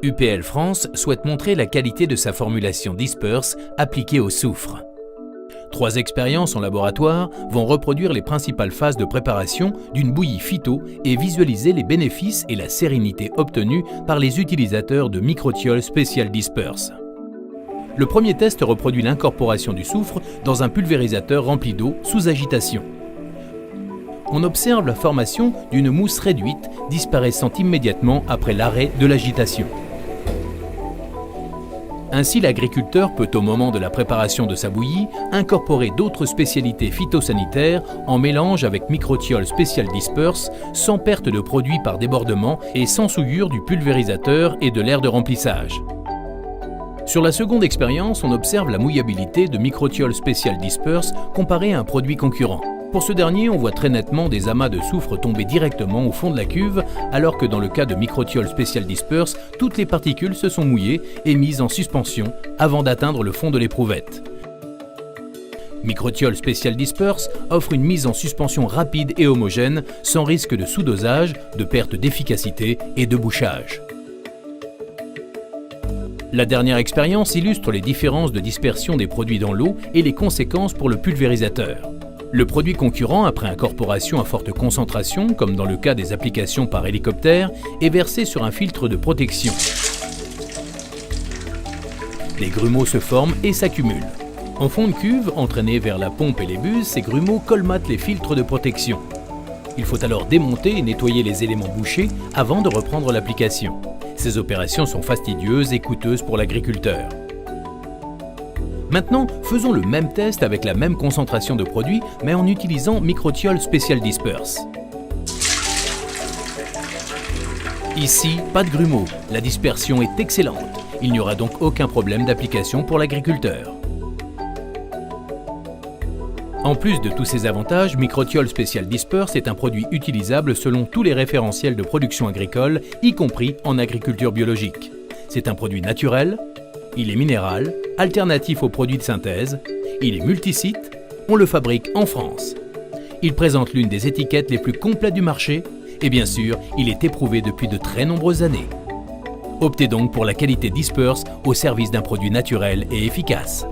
UPL France souhaite montrer la qualité de sa formulation Disperse appliquée au soufre. 3 expériences en laboratoire vont reproduire les principales phases de préparation d'une bouillie phyto et visualiser les bénéfices et la sérénité obtenus par les utilisateurs de Microtiol Special Disperse. Le premier test reproduit l'incorporation du soufre dans un pulvérisateur rempli d'eau sous agitation. On observe la formation d'une mousse réduite disparaissant immédiatement après l'arrêt de l'agitation. Ainsi, l'agriculteur peut, au moment de la préparation de sa bouillie, incorporer d'autres spécialités phytosanitaires en mélange avec Microtiol Special Disperse, sans perte de produit par débordement et sans souillure du pulvérisateur et de l'air de remplissage. Sur la seconde expérience, on observe la mouillabilité de Microtiol Special Disperse comparée à un produit concurrent. Pour ce dernier, on voit très nettement des amas de soufre tomber directement au fond de la cuve, alors que dans le cas de Microtiol Special Disperse, toutes les particules se sont mouillées et mises en suspension avant d'atteindre le fond de l'éprouvette. Microtiol Special Disperse offre une mise en suspension rapide et homogène, sans risque de sous-dosage, de perte d'efficacité et de bouchage. La dernière expérience illustre les différences de dispersion des produits dans l'eau et les conséquences pour le pulvérisateur. Le produit concurrent, après incorporation à forte concentration, comme dans le cas des applications par hélicoptère, est versé sur un filtre de protection. Les grumeaux se forment et s'accumulent. En fond de cuve, entraînés vers la pompe et les buses, ces grumeaux colmatent les filtres de protection. Il faut alors démonter et nettoyer les éléments bouchés avant de reprendre l'application. Ces opérations sont fastidieuses et coûteuses pour l'agriculteur. Maintenant, faisons le même test avec la même concentration de produit, mais en utilisant Microtiol Special Disperse. Ici, pas de grumeaux, la dispersion est excellente. Il n'y aura donc aucun problème d'application pour l'agriculteur. En plus de tous ces avantages, Microtiol Special Disperse est un produit utilisable selon tous les référentiels de production agricole, y compris en agriculture biologique. C'est un produit naturel, il est minéral, alternatif aux produits de synthèse, il est multisite, on le fabrique en France. Il présente l'une des étiquettes les plus complètes du marché et bien sûr, il est éprouvé depuis de très nombreuses années. Optez donc pour la qualité Disperse au service d'un produit naturel et efficace.